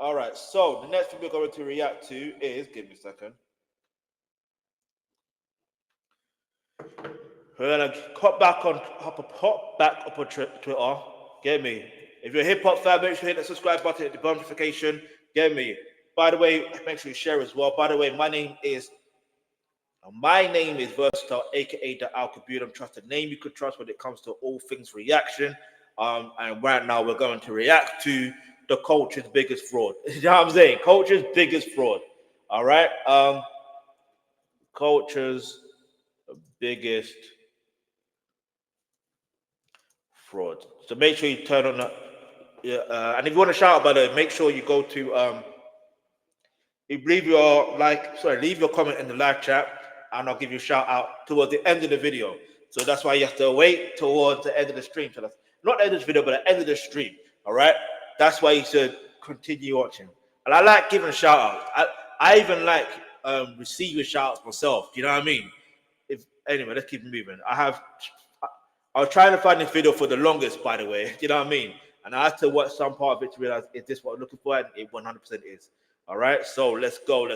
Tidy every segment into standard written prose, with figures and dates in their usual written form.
All right, so the next thing we're going to react to is, give me a second. We're gonna hop back up on Twitter. Get me? If you're a hip hop fan, make sure you hit the subscribe button, hit the notification. Get me? By the way, make sure you share as well. By the way, my name is Versatile, aka the Alkebulan Trust, the name you could trust when it comes to all things reaction. And right now we're going to react to the culture's biggest fraud. You know what I'm saying? Culture's biggest fraud. All right. Culture's biggest fraud. So make sure you turn on that. Yeah, and if you want to shout out, by the way, make sure you go to leave your comment in the live chat, and I'll give you a shout out towards the end of the video. So that's why you have to wait towards the end of the stream. So that's not the end of this video, but the end of the stream. All right. That's why you should continue watching. And I like giving shout outs. I even like receiving shout outs myself. Do you know what I mean? Anyway, let's keep moving. I was trying to find this video for the longest, by the way. Do you know what I mean? And I had to watch some part of it to realize, is this what I'm looking for? And it 100% is. All right, so let's go.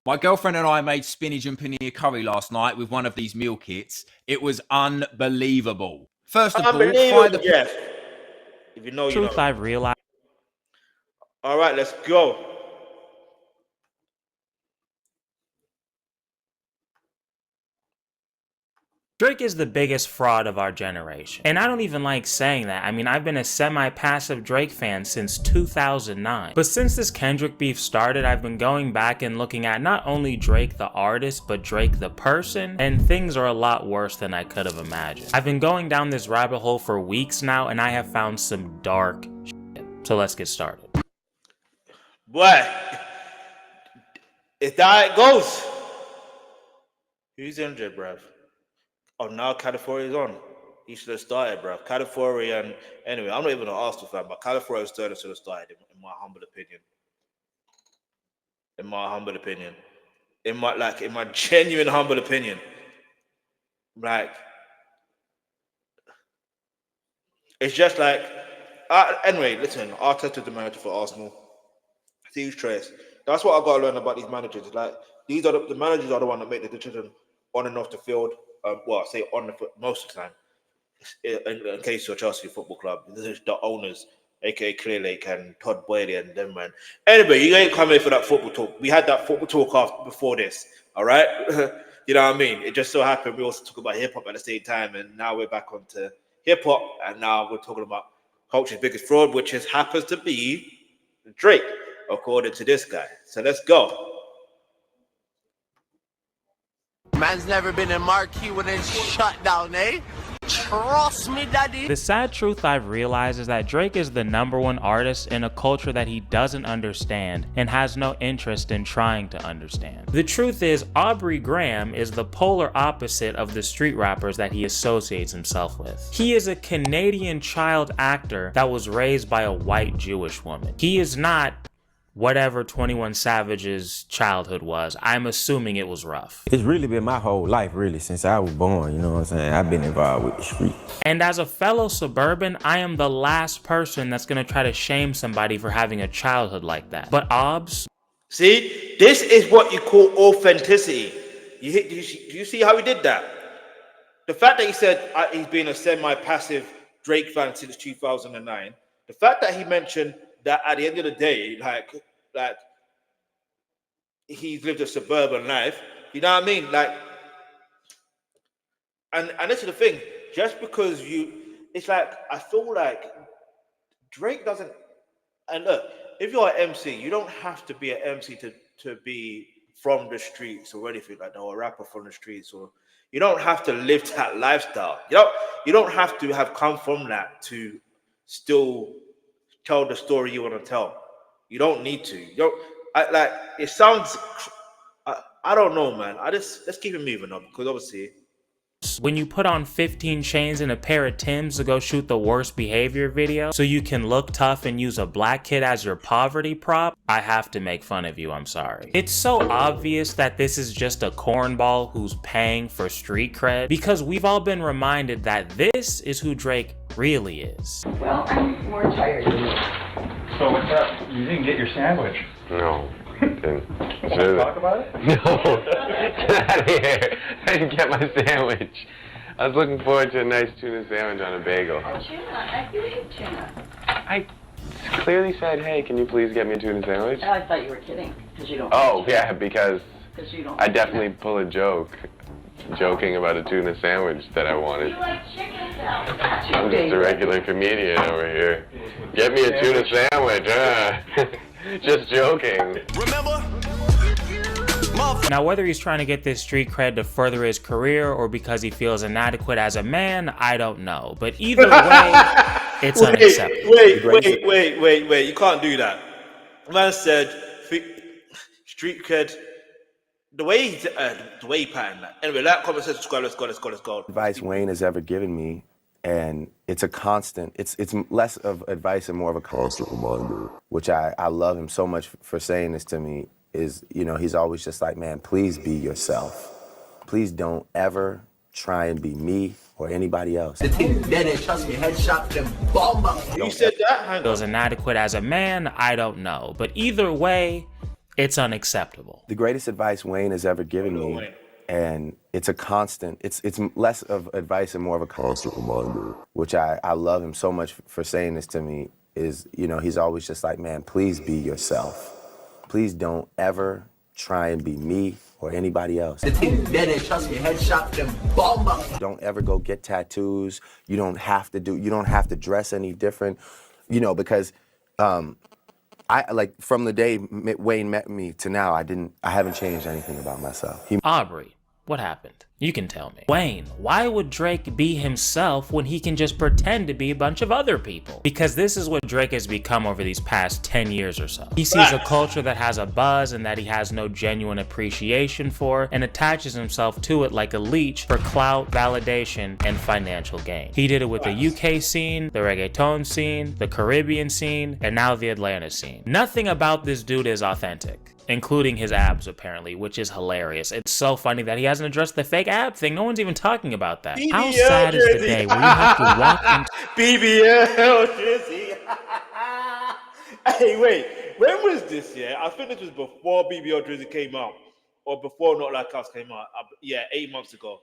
My girlfriend and I made spinach and paneer curry last night with one of these meal kits. It was unbelievable. First of all, fry the... Yes. If you know, you know. Truth I've realized. All right, let's go. Drake is the biggest fraud of our generation. And I don't even like saying that. I mean, I've been a semi-passive Drake fan since 2009. But since this Kendrick beef started, I've been going back and looking at not only Drake the artist, but Drake the person, and things are a lot worse than I could have imagined. I've been going down this rabbit hole for weeks now, and I have found some dark shit. So let's get started. Boy, it's how it goes. Who's injured, bruv? Oh, now California's on. He should have started, bro. California, and anyway, I'm not even an Arsenal fan, but California's third should have started, in my humble opinion. In my genuine humble opinion. Like, it's just like, anyway, listen, Arteta's the manager for Arsenal. Huge choice. That's what I got to learn about these managers. Like, these are the managers are the one that make the decision on and off the field. Well, I say on the foot most of the time. In case you're Chelsea Football Club, this is the owners, aka Clearlake and Todd Boehly and them, man. Anyway, you ain't coming for that football talk. We had that football talk before this, all right? You know what I mean? It just so happened we also talk about hip hop at the same time, and now we're back onto hip hop, and now we're talking about culture's biggest fraud, which happens to be Drake, according to this guy. So let's go. Man's never been in marquee when it's shut down, eh? Trust me, daddy. The sad truth I've realized is that Drake is the #1 artist in a culture that he doesn't understand and has no interest in trying to understand. The truth is, Aubrey Graham is the polar opposite of the street rappers that he associates himself with. He is a Canadian child actor that was raised by a white Jewish woman. He is not whatever 21 Savage's childhood was. I'm assuming it was rough. It's really been my whole life, really, since I was born, you know what I'm saying? I've been involved with the street. And as a fellow suburban, I am the last person that's gonna try to shame somebody for having a childhood like that. But Obs... See, this is what you call authenticity. Do you see how he did that? The fact that he said he's been a semi-passive Drake fan since 2009, the fact that he mentioned that at the end of the day, like he's lived a suburban life, you know what I mean? Like, and this is the thing, just because it's like, I feel like Drake doesn't, and look, if you're an MC, you don't have to be an MC to be from the streets or anything like that, or a rapper from the streets, or you don't have to live that lifestyle. You don't have to have come from that to still tell the story you want to tell. You don't need to. It sounds, I don't know, man. Let's keep it moving up, because obviously, when you put on 15 chains and a pair of Timbs to go shoot the worst behavior video so you can look tough and use a black kid as your poverty prop, I have to make fun of you, I'm sorry. It's so obvious that this is just a cornball who's paying for street cred, because we've all been reminded that this is who Drake really is. Well, I'm more tired than you. So what's up? You didn't get your sandwich. No. Didn't. Want to talk about it? No. Get out of here. I didn't get my sandwich. I was looking forward to a nice tuna sandwich on a bagel. Oh, tuna. I do eat tuna. I clearly said, hey, can you please get me a tuna sandwich? Oh, I thought you were kidding. Because you don't. Oh, yeah, because you don't I definitely pull a joke. Joking about a tuna sandwich that I wanted. You like chicken salad. I'm just a regular comedian over here. Get me a tuna sandwich, Just joking. Remember? Now, whether he's trying to get this street cred to further his career or because he feels inadequate as a man, I don't know. But either way, it's unacceptable. Wait. You can't do that. The man said, street cred. The way he patterned that. Anyway, that conversation, let's go. Advice Wayne has ever given me, and it's a constant. It's less of advice and more of a constant reminder, which I love him so much for saying this to me. Is, you know, he's always just like, man, please be yourself. Please don't ever try and be me or anybody else. The thing dead, trust me, headshot them bomb. You said that? Feels inadequate as a man, I don't know. But either way, it's unacceptable. The greatest advice Wayne has ever given me, and it's a constant. It's less of advice and more of a constant reminder, which I love him so much for saying this to me. Is, you know, he's always just like, man, please be yourself. Please don't ever try and be me or anybody else. The thing dead, trust me, headshot them bomb. Don't ever go get tattoos. You don't have to dress any different, you know, because I like from the day Wayne met me to now, I haven't changed anything about myself. Aubrey, what happened? You can tell me. Wayne, why would Drake be himself when he can just pretend to be a bunch of other people? Because this is what Drake has become over these past 10 years or so. He sees a culture that has a buzz and that he has no genuine appreciation for, and attaches himself to it like a leech for clout, validation, and financial gain. He did it with the UK scene, the reggaeton scene, the Caribbean scene, and now the Atlanta scene. Nothing about this dude is authentic, including his abs, apparently, which is hilarious. It's so funny that he hasn't addressed the fake ab thing. No one's even talking about that. How sad is the day where you have to walk into BBL jersey. Hey, wait. When was this? Yeah, I think this was before BBL jersey came out, or before Not Like Us came out. Yeah, 8 months ago.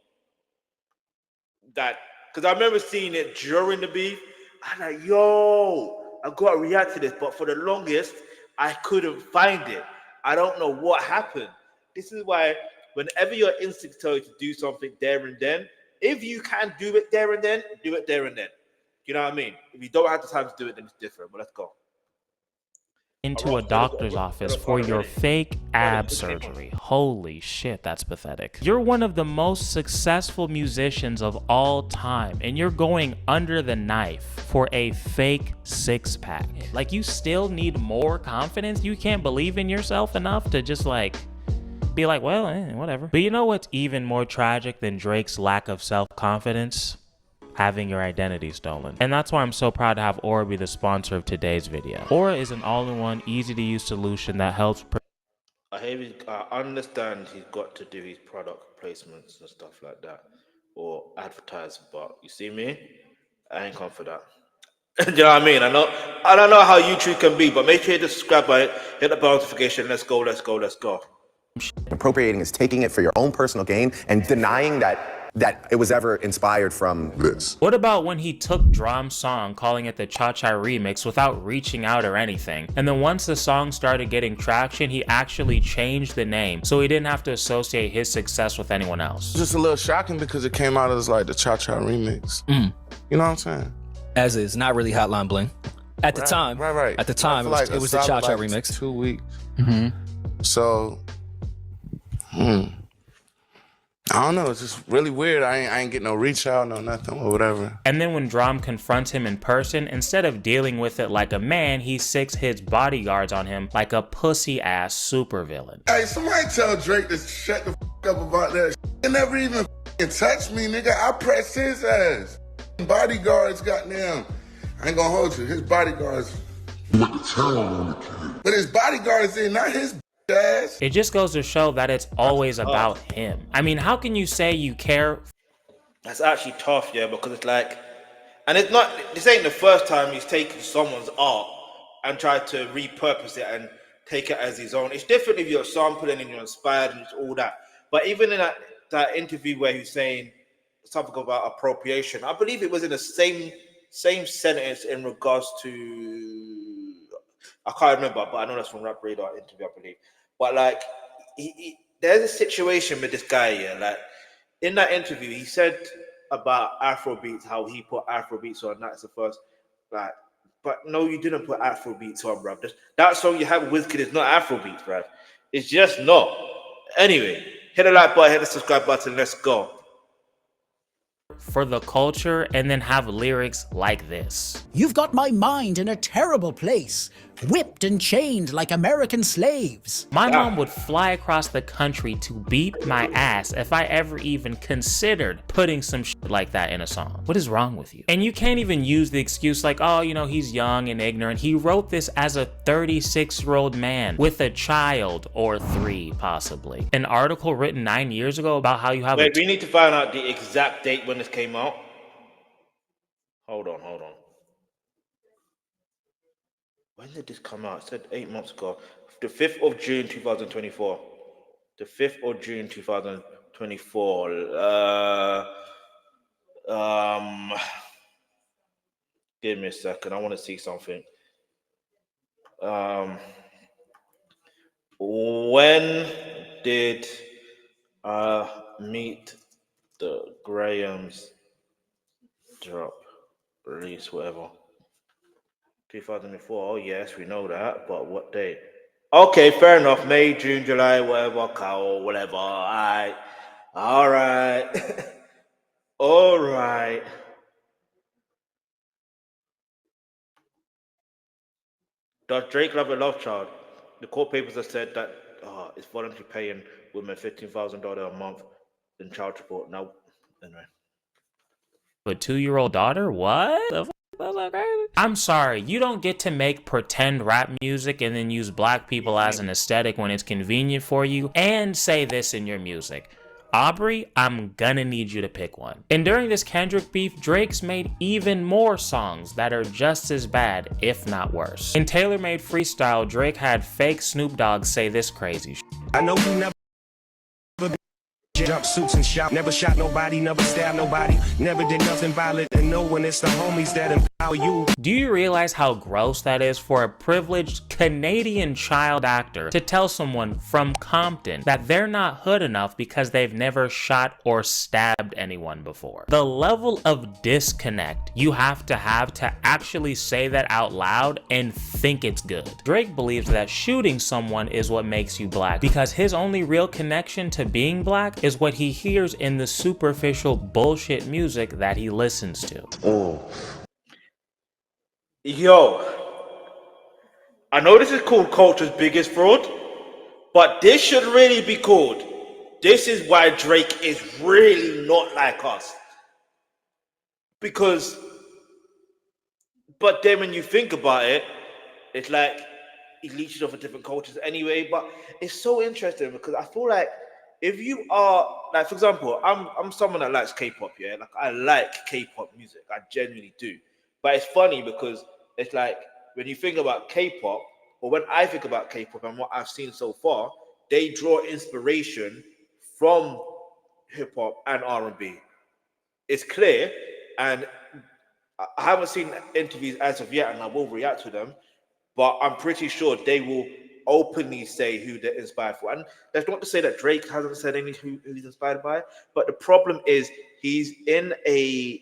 That, because I remember seeing it during the beef. I'm like, yo, I got to react to this, but for the longest, I couldn't find it. I don't know what happened. This is why whenever your instincts tell you to do something there and then, if you can do it there and then, do it there and then. You know what I mean? If you don't have the time to do it, then it's different. But let's go. Into a doctor's office for your fake ab surgery. Holy shit, that's pathetic. You're one of the most successful musicians of all time, and you're going under the knife for a fake six-pack. Like, you still need more confidence? You can't believe in yourself enough to just like be like, well, whatever. But you know what's even more tragic than Drake's lack of self-confidence? Having your identity stolen. And that's why I'm so proud to have Aura be the sponsor of today's video. Aura is an all-in-one, easy-to-use solution that helps I understand he's got to do his product placements and stuff like that, or advertise, but you see me? I ain't come for that. Do you know what I mean? I don't know how YouTube can be, but make sure you subscribe button, hit the bell notification. Let's go. Appropriating is taking it for your own personal gain and denying that it was ever inspired from this. What about when he took Drum's song, calling it the Cha-Cha remix without reaching out or anything? And then once the song started getting traction, he actually changed the name so he didn't have to associate his success with anyone else. Just a little shocking because it came out as like the Cha-Cha remix. You know what I'm saying? As is, not really Hotline Bling. At the time. Right. At the time, it was the Cha-Cha remix. 2 weeks. So, I don't know, it's just really weird. I ain't getting no reach out, no nothing, or whatever. And then when Drum confronts him in person, instead of dealing with it like a man, he sicks his bodyguards on him like a pussy-ass supervillain. Hey, somebody tell Drake to shut the up about that. He never even touched me, nigga. I pressed his ass. Bodyguards, goddamn. I ain't gonna hold you. His bodyguards. But his bodyguards in, not his ass. It just goes to show that it's always about him. I mean, how can you say you care? That's actually tough, yeah, because it's like, and it's not, this ain't the first time he's taken someone's art and try to repurpose it and take it as his own. It's different if you're sampling and you're inspired and it's all that. But even in that interview where he's saying something about appropriation, I believe it was in the same sentence in regards to, I can't remember, but I know that's from Rap Radar interview, I believe. But like, there's a situation with this guy here. Like in that interview, he said about Afrobeats, how he put Afrobeats on. That's the first, like, but no, you didn't put Afrobeats on, bruv. That song you have with Wizkid is not Afrobeats, bruv. It's just not. Anyway, hit the like button, hit the subscribe button. Let's go. For the culture and then have lyrics like this. You've got my mind in a terrible place, whipped and chained like American slaves. My mom would fly across the country to beat my ass if I ever even considered putting some shit like that in a song. What is wrong with you? And you can't even use the excuse like, oh, you know, he's young and ignorant. He wrote this as a 36-year-old man with a child or 3, possibly. An article written 9 years ago about how you have Wait, we need to find out the exact date when this came out. Hold on. When did this come out? It said 8 months ago. The 5th of June, 2024. The 5th of June, 2024. Give me a second. I want to see something. When did Meet the Grahams drop? Release, whatever. 2004. Oh yes, we know that, but what date? Okay, fair enough. May, June, July, whatever, cow, whatever. All right. All right. Does Drake love a love child? The court papers have said that it's voluntarily paying women $15,000 a month in child support. Now, anyway. A 2-year-old daughter? What? The fuck? That's so crazy. I'm sorry, you don't get to make pretend rap music and then use black people as an aesthetic when it's convenient for you and say this in your music. Aubrey, I'm gonna need you to pick one. And during this Kendrick beef, Drake's made even more songs that are just as bad, if not worse. In Tailor-Made Freestyle, Drake had fake Snoop Dogg say this crazy shit. I know you never jump suits and shout, never shot nobody, never stabbed nobody, never did nothing violent, and no one, it's the homies that empower you. Do you realize how gross that is for a privileged Canadian child actor to tell someone from Compton that they're not hood enough because they've never shot or stabbed anyone before? The level of disconnect you have to actually say that out loud and think it's good. Drake believes that shooting someone is what makes you black because his only real connection to being black is what he hears in the superficial bullshit music that he listens to. Oh. Yo, I know this is called culture's biggest fraud, but this should really be called, this is why Drake is really not like us. Because, but then when you think about it, it's like he leeches off of different cultures anyway. But it's so interesting because I feel like if you are, like, for example, I'm someone that likes K-pop, yeah? Like, I like K-pop music. I genuinely do. But it's funny because it's like, when you think about K-pop, or when I think about K-pop and what I've seen so far, they draw inspiration from hip-hop and R&B. It's clear, and I haven't seen interviews as of yet, and I will react to them, but I'm pretty sure they will openly say who they're inspired for. And that's not to say that Drake hasn't said anything who he's inspired by, but the problem is he's in a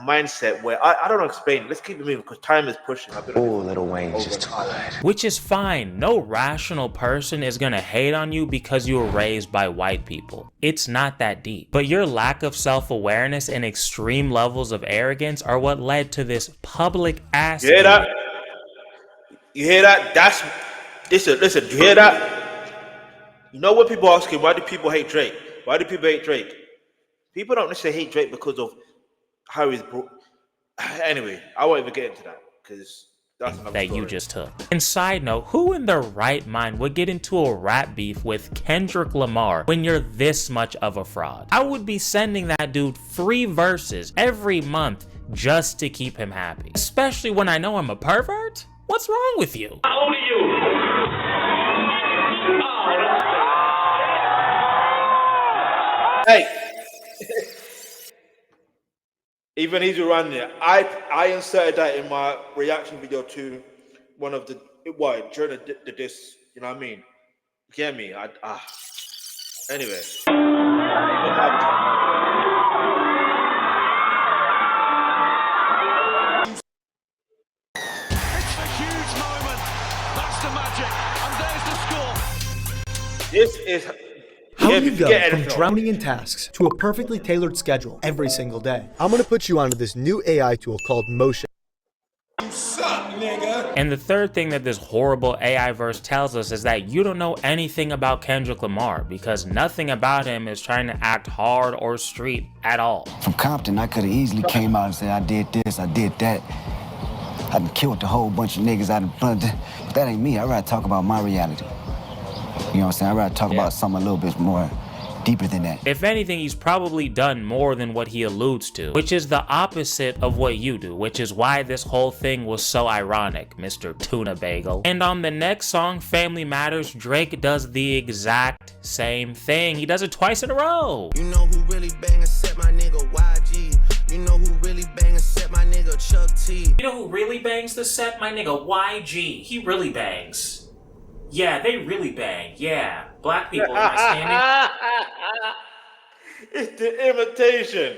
mindset where I don't know explain. Let's keep it moving because time is pushing. Oh, Lil Wayne's just too good. Which is fine. No rational person is gonna hate on you because you were raised by white people. It's not that deep. But your lack of self-awareness and extreme levels of arrogance are what led to this public ass. You hear that? You hear that? That's listen. You hear that? You know when people ask him, why do people hate Drake? Why do people hate Drake? People don't necessarily hate Drake because of how he's brought. Anyway, I won't even get into that because that's another that story. You just took. And side note, who in their right mind would get into a rap beef with Kendrick Lamar when you're this much of a fraud? I would be sending that dude free verses every month just to keep him happy. Especially when I know I'm a pervert. What's wrong with you? How old are you? Hey, even he's around there. I inserted that in my reaction video to one of the during the diss. You know what I mean? You get me? Anyway. This is how do you go from drowning in tasks to a perfectly tailored schedule every single day? I'm gonna put you onto this new AI tool called Motion. You suck, nigga. And the third thing that this horrible AI verse tells us is that you don't know anything about Kendrick Lamar, because nothing about him is trying to act hard or street at all. From Compton, I could have easily came out and said, I did this, I did that. I done killed a whole bunch of niggas, but that ain't me. I'd rather talk about my reality. You know what I'm saying? I'd rather talk about something a little bit more deeper than that. If anything, he's probably done more than what he alludes to, which is the opposite of what you do, which is why this whole thing was so ironic, Mr. Tuna Bagel. And on the next song, Family Matters, Drake does the exact same thing. He does it twice in a row. You know who really bang except my nigga YG. You know who really bang except my nigga Chuck T. You know who really bangs the set? My nigga YG. He really bangs. Yeah, they really bang. Yeah. Black people, am I standing? It's the imitation.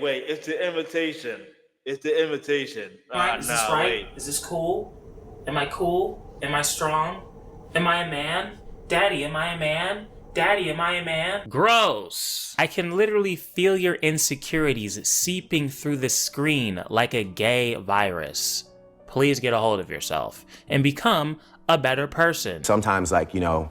Wait. It's the imitation. It's the imitation. Right? Is this right? Is this cool? Am I cool? Am I strong? Am I a man? Daddy, am I a man? Daddy, am I a man? Gross. I can literally feel your insecurities seeping through the screen like a gay virus. Please get a hold of yourself and become a better person. Sometimes, like, you know,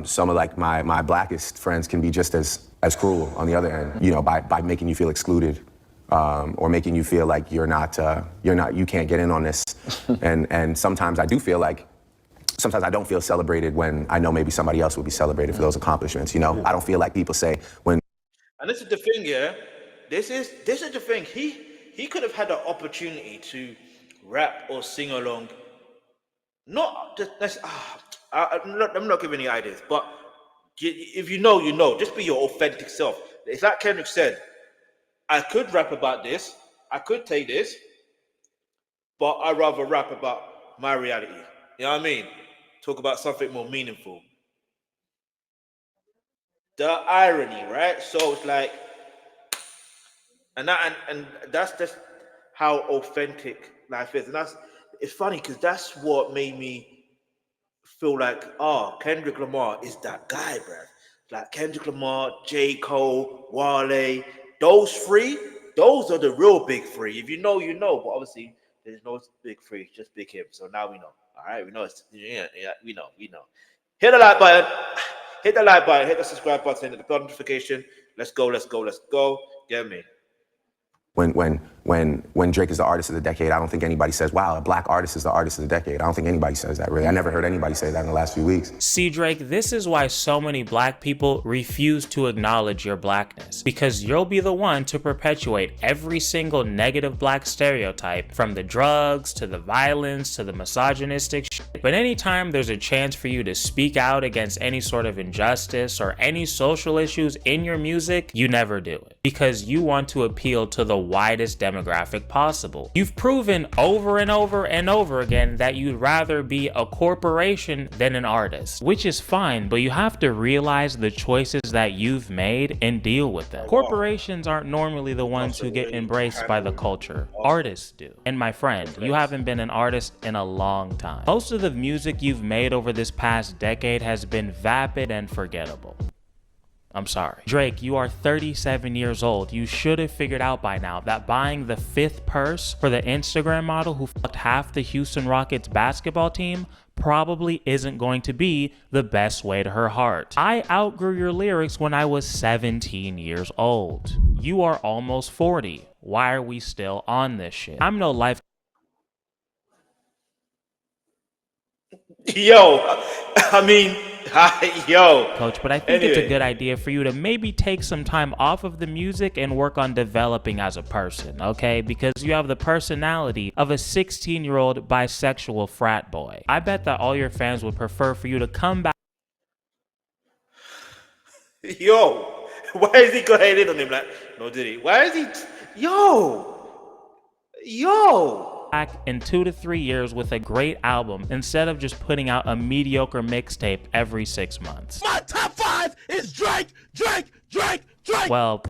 some of like my blackest friends can be just as cruel on the other end, you know, by making you feel excluded, or making you feel like you can't get in on this. and sometimes I do feel like, sometimes I don't feel celebrated when I know maybe somebody else would be celebrated for those accomplishments, you know? I don't feel like people say when... And this is the thing, yeah? This is the thing. He could have had the opportunity to rap or sing along. Not just, I'm not giving any ideas, but if you know, you know. Just be your authentic self. It's like Kendrick said, I could rap about this, I could take this, but I'd rather rap about my reality. You know what I mean? Talk about something more meaningful. The irony, right? So it's like, and that's just how authentic life is. And it's funny because that's what made me feel like, Kendrick Lamar is that guy, bruh. Like Kendrick Lamar, J. Cole, Wale, those three, those are the real big three. If you know, you know. But obviously, there's no big three, just Big Him. So now we know. All right, we know it's we know. Hit the like button, hit the subscribe button, hit the bell notification. Let's go. Get me. When Drake is the artist of the decade, I don't think anybody says, wow, a black artist is the artist of the decade. I don't think anybody says that, really. I never heard anybody say that in the last few weeks. See, Drake, this is why so many black people refuse to acknowledge your blackness, because you'll be the one to perpetuate every single negative black stereotype, from the drugs to the violence to the misogynistic shit. But anytime there's a chance for you to speak out against any sort of injustice or any social issues in your music, you never do it, because you want to appeal to the widest demographic possible. You've proven over and over and over again that you'd rather be a corporation than an artist, which is fine, but you have to realize the choices that you've made and deal with them. Corporations aren't normally the ones who get embraced by the culture. Artists do. And my friend, you haven't been an artist in a long time. Most of the music you've made over this past decade has been vapid and forgettable. I'm sorry. Drake, you are 37 years old. You should have figured out by now that buying the 5th purse for the Instagram model who fucked half the Houston Rockets basketball team probably isn't going to be the best way to her heart. I outgrew your lyrics when I was 17 years old. You are almost 40. Why are we still on this shit? I'm no life. Yo, I mean, yo. Coach, but I think it's a good idea for you to maybe take some time off of the music and work on developing as a person, okay? Because you have the personality of a 16-year-old bisexual frat boy. I bet that all your fans would prefer for you to come back. Yo, why is he going in on him like, no, did he? Why is he? Yo. Back in 2 to 3 years with a great album instead of just putting out a mediocre mixtape every 6 months. My top 5 is Drake. Well,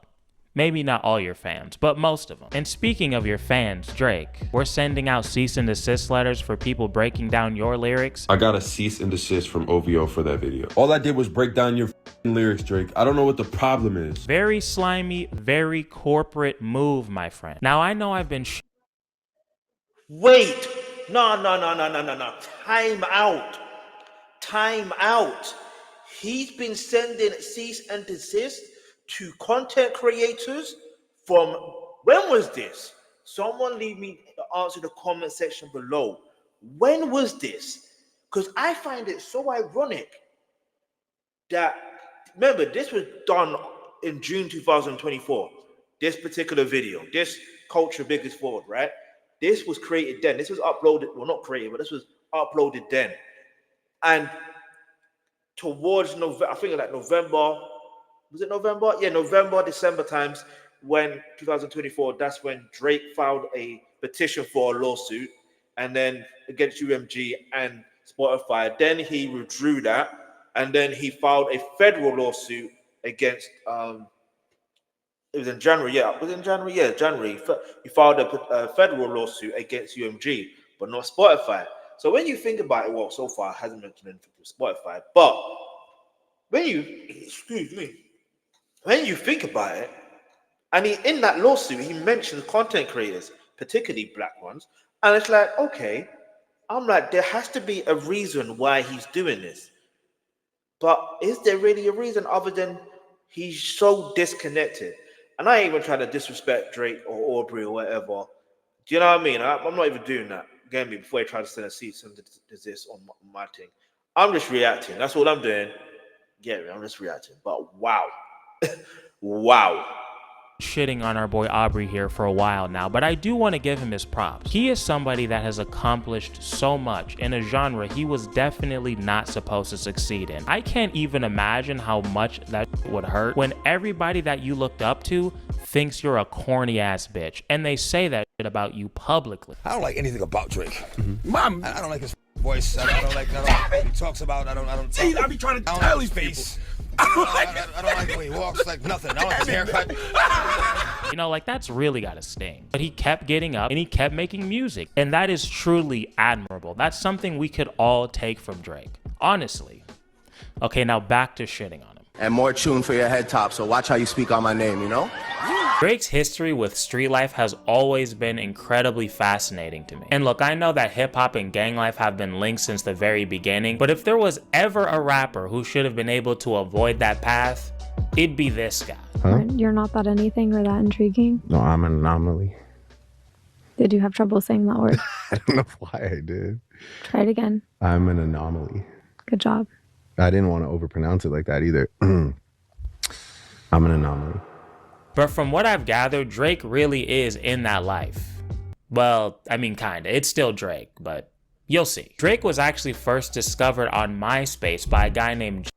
maybe not all your fans, but most of them. And speaking of your fans, Drake, we're sending out cease and desist letters for people breaking down your lyrics. I got a cease and desist from OVO for that video. All I did was break down your lyrics, Drake. I don't know what the problem is. Very slimy, very corporate move, my friend. Now, I know I've been Wait, no. Time out. He's been sending cease and desist to content creators from, when was this? Someone leave me the answer in the comment section below. When was this? Because I find it so ironic that, remember, this was done in June 2024. This particular video, this Culture Biggest Forward, right? This was created then. This was uploaded, well, not created, but this was uploaded then. And towards November, I think like November, was it November? Yeah, November, December times, when 2024, that's when Drake filed a petition for a lawsuit, and then against UMG and Spotify. Then he withdrew that, and then he filed a federal lawsuit against, it was in January, yeah. Was it in January? Yeah, January. He filed a federal lawsuit against UMG, but not Spotify. So when you think about it, well, so far I hasn't mentioned anything to Spotify, but when you think about it, and in that lawsuit, he mentions content creators, particularly black ones, and it's like, okay, I'm like, there has to be a reason why he's doing this. But is there really a reason other than he's so disconnected? And I ain't even trying to disrespect Drake or Aubrey or whatever. Do you know what I mean? I'm not even doing that. Again, before I try to send a cease and desist on my thing. I'm just reacting. That's all I'm doing. Get me? I'm just reacting. But wow. Wow. Shitting on our boy Aubrey here for a while now, but I do want to give him his props. He is somebody that has accomplished so much in a genre he was definitely not supposed to succeed in. I can't even imagine how much that would hurt when everybody that you looked up to thinks you're a corny ass bitch, and they say that shit about you publicly. I don't like anything about Drake. Mom, I don't like his voice. I don't like what he talks about. I be trying to tell his face. I don't like the way he walks, like nothing. I don't like his haircut. You know, like, that's really gotta sting. But he kept getting up and he kept making music. And that is truly admirable. That's something we could all take from Drake. Honestly. Okay, now back to shitting on him. And more tune for your head top, so watch how you speak on my name, you know? Drake's history with street life has always been incredibly fascinating to me. And look, I know that hip hop and gang life have been linked since the very beginning, but if there was ever a rapper who should have been able to avoid that path, it'd be this guy. Huh? You're not that anything or that intriguing? No, I'm an anomaly. Did you have trouble saying that word? I don't know why I did. Try it again. I'm an anomaly. Good job. I didn't want to overpronounce it like that either. I'm an anomaly. But from what I've gathered, Drake really is in that life. Well, I mean, kinda. It's still Drake, but you'll see. Drake was actually first discovered on MySpace by a guy named...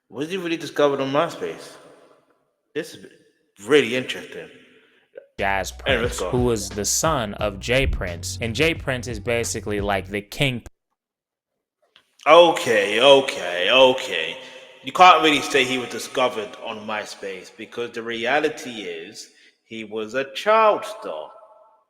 Was he really discovered on MySpace? This is really interesting. Jazz Prince, who was the son of J Prince, and J Prince is basically like the king. Okay. You can't really say he was discovered on MySpace because the reality is he was a child star.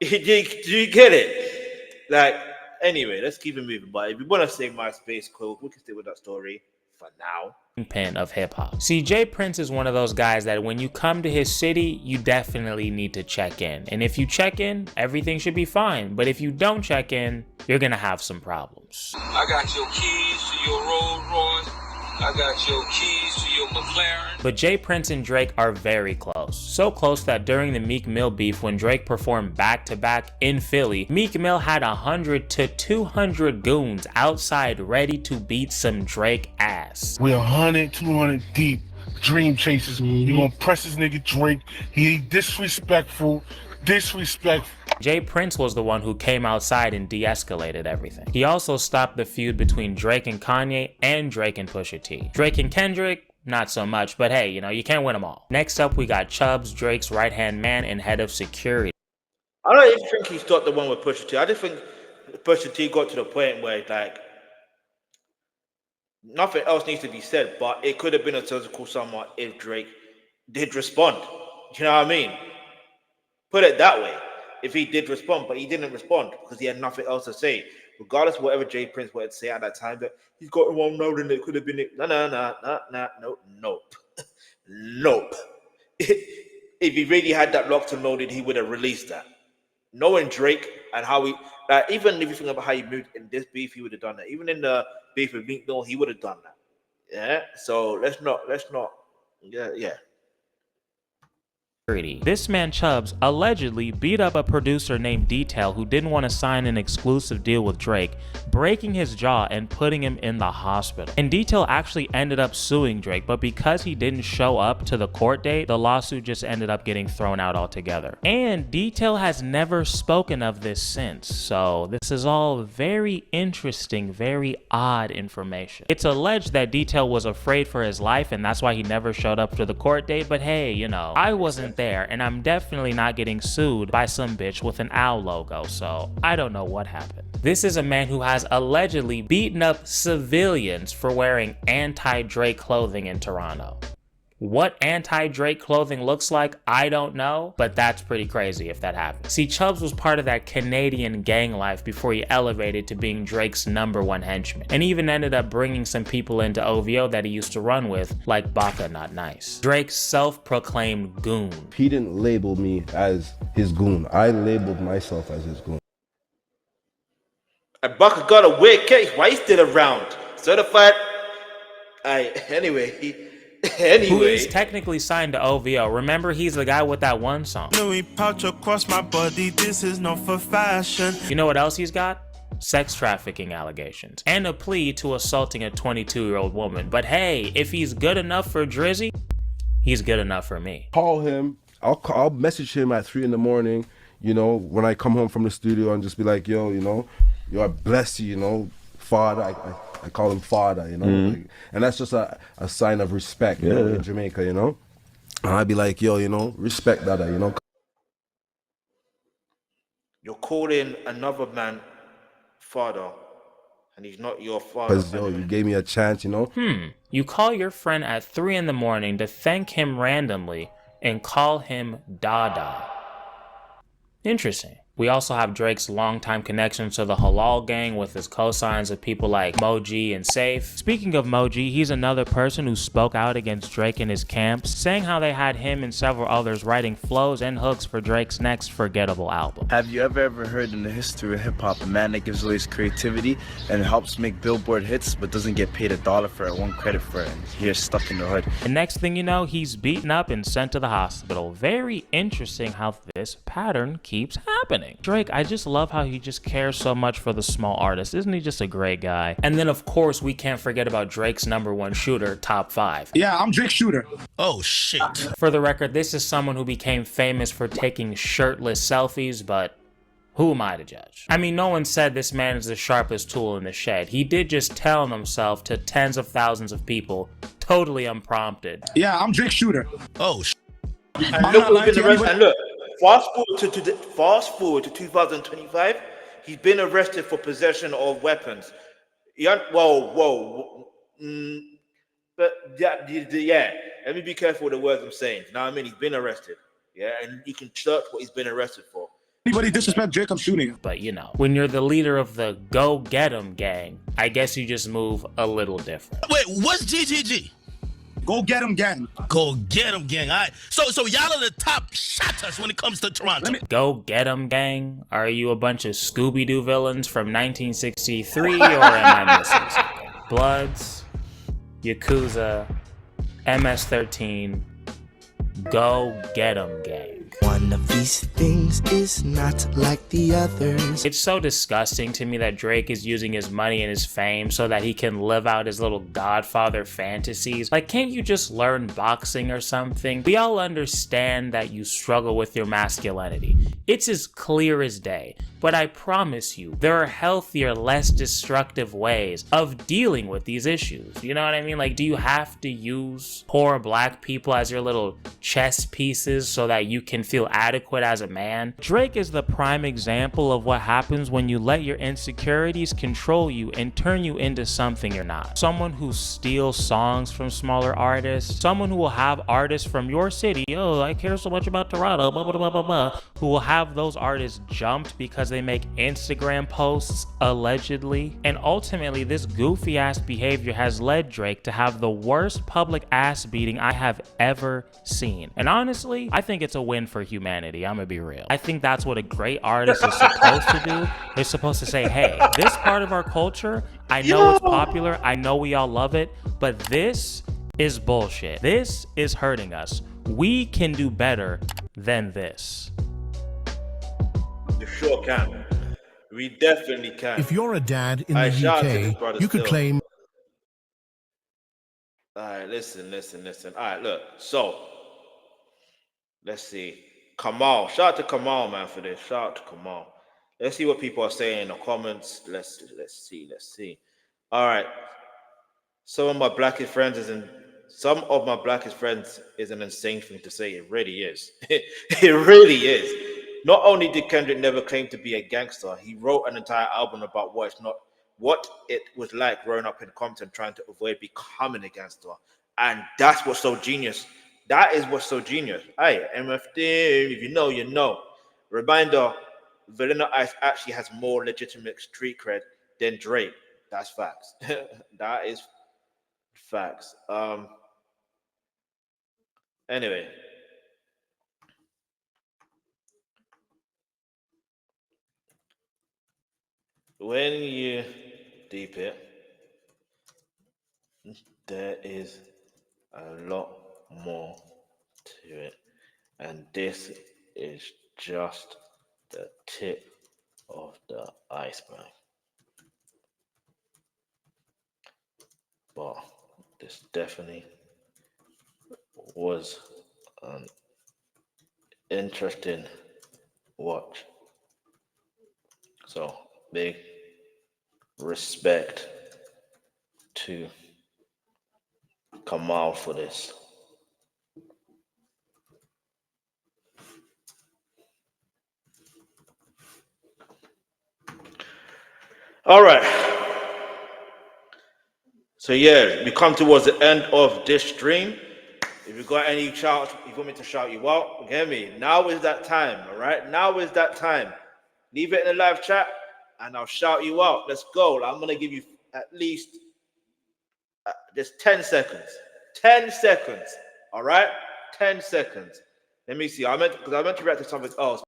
Do you get it? Like, anyway, let's keep it moving. But if you want to say MySpace, cool, we can stay with that story for now. Pin of hip hop. See, J Prince is one of those guys that when you come to his city, you definitely need to check in. And if you check in, everything should be fine. But if you don't check in, you're gonna have some problems. I got your keys to your Rolls Royce. I got your keys to your McLaren. But Jay Prince and Drake are very close. So close that during the Meek Mill beef, when Drake performed back-to-back in Philly, Meek Mill had 100 to 200 goons outside ready to beat some Drake ass. We're 100, 200 deep. Dream chasers. You gonna press this nigga Drake. He disrespectful. Jay Prince was the one who came outside and de-escalated everything. He also stopped the feud between Drake and Kanye and Drake and Pusha T. Drake and Kendrick, not so much, but hey, you know, you can't win them all. Next up, we got Chubbs, Drake's right-hand man and head of security. I don't even think he stopped the one with Pusha T. I just think Pusha T got to the point where, like, nothing else needs to be said, but it could have been a surgical somewhat if Drake did respond. You know what I mean? Put it that way. If he did respond, but he didn't respond because he had nothing else to say. Regardless of whatever Jay Prince wanted to say at that time, that he's got one note and it could have been it. Nope. If he really had that locked and loaded, he would have released that. Knowing Drake and how he, even if you think about how he moved in this beef, he would have done that. Even in the beef with Meek Mill, he would have done that. Yeah. So let's not. Yeah. This man Chubbs allegedly beat up a producer named Detail who didn't want to sign an exclusive deal with Drake, breaking his jaw and putting him in the hospital. And Detail actually ended up suing Drake, but because he didn't show up to the court date, the lawsuit just ended up getting thrown out altogether. And Detail has never spoken of this since, so this is all very interesting, very odd information. It's alleged that Detail was afraid for his life and that's why he never showed up to the court date, but hey, you know, I wasn't there and I'm definitely not getting sued by some bitch with an owl logo, so I don't know what happened. This is a man who has allegedly beaten up civilians for wearing anti-Drake clothing in Toronto. What anti-Drake clothing looks like, I don't know, but that's pretty crazy if that happened. See, Chubbs was part of that Canadian gang life before he elevated to being Drake's #1 henchman, and even ended up bringing some people into OVO that he used to run with, like Baka Not Nice. Drake's self-proclaimed goon. He didn't label me as his goon. I labeled myself as his goon. And Baka got a weird case. Why he still around? Certified. Who is technically signed to OVO. Remember, he's the guy with that one song. Louis pouch across my body, this is not for fashion. You know what else he's got? Sex trafficking allegations. And a plea to assaulting a 22-year-old woman. But hey, if he's good enough for Drizzy, he's good enough for me. Call him. I'll message him at 3 in the morning, you know, when I come home from the studio and just be like, yo, you know, I bless you, you know, father. I call him father, you know, like, and that's just a sign of respect, you know, in Jamaica, you know. And I'd be like, yo, you know, respect that, you know. You're calling another man father, and he's not your father. Because, yo, you gave me a chance, you know. You call your friend at 3 in the morning to thank him randomly and call him Dada. Interesting. We also have Drake's longtime connection to the Halal gang with his cosigns of people like Moji and Safe. Speaking of Moji, he's another person who spoke out against Drake and his camps, saying how they had him and several others writing flows and hooks for Drake's next forgettable album. Have you ever heard in the history of hip-hop a man that gives away his creativity and helps make Billboard hits but doesn't get paid $1 for it, one credit for it, and he's stuck in the hood? The next thing you know, he's beaten up and sent to the hospital. Very interesting how this pattern keeps happening. Drake, I just love how he just cares so much for the small artists. Isn't he just a great guy? And then of course we can't forget about Drake's #1 shooter, top 5. Yeah, I'm Drake's shooter. Oh shit. For the record, this is someone who became famous for taking shirtless selfies, but who am I to judge? I mean, no one said this man is the sharpest tool in the shed. He did just tell himself to tens of thousands of people, totally unprompted. Yeah, I'm Drake's shooter. Oh shit. And look, fast forward to 2025, he's been arrested for possession of weapons. But yeah, let me be careful with the words I'm saying. You know what I mean? He's been arrested. Yeah, and you can search what he's been arrested for. Anybody disrespect Drake, I'm shooting him. But you know, when you're the leader of the Go Get 'em gang, I guess you just move a little different. Wait, what's GGG? Go Get 'em gang. Go Get 'em gang. All right. So y'all are the top shotters when it comes to Toronto. Go Get 'em gang? Are you a bunch of Scooby-Doo villains from 1963 or am I missing something? Bloods? Yakuza, MS-13, go get 'em gang. One of these things is not like the others. It's so disgusting to me that Drake is using his money and his fame so that he can live out his little Godfather fantasies. Like, can't you just learn boxing or something? We all understand that you struggle with your masculinity. It's as clear as day. But I promise you, there are healthier, less destructive ways of dealing with these issues. You know what I mean? Like, do you have to use poor black people as your little chess pieces so that you can feel adequate as a man? Drake is the prime example of what happens when you let your insecurities control you and turn you into something you're not. Someone who steals songs from smaller artists, someone who will have artists from your city, oh, I care so much about Toronto, blah, blah, blah, blah, blah, who will have those artists jumped because they make Instagram posts, allegedly. And ultimately, this goofy ass behavior has led Drake to have the worst public ass beating I have ever seen. And honestly, I think it's a win for humanity. I'm gonna be real. I think that's what a great artist is supposed to do. They're supposed to say, hey, this part of our culture, I know it's popular, I know we all love it, but this is bullshit. This is hurting us. We can do better than this. You sure can. We definitely can. If you're a dad in the UK, you could claim. All right, listen. All right, look. So, let's see. Kahmal. Shout out to Kahmal, man, for this. Shout out to Kahmal. Let's see what people are saying in the comments. Let's see. All right. Some of my blackest friends is an insane thing to say. It really is. It really is. Not only did Kendrick never claim to be a gangster, he wrote an entire album about what it was like growing up in Compton, trying to avoid becoming a gangster. And that's what's so genius. That is what's so genius. Hey, MFD, if you know, you know. Reminder, Vanilla Ice actually has more legitimate street cred than Drake. That's facts. That is facts. Anyway. When you deep it, there is a lot more to it. And this is just the tip of the iceberg. But this definitely was an interesting watch. So big respect to Kahmal for this. All right. So yeah, we come towards the end of this stream. If you got any shout, if you want me to shout you out, get me. Now is that time, all right? Now is that time. Leave it in the live chat, and I'll shout you out. Let's go. I'm gonna give you at least just 10 seconds. 10 seconds. All right? 10 seconds. Let me see. I meant to react to something else.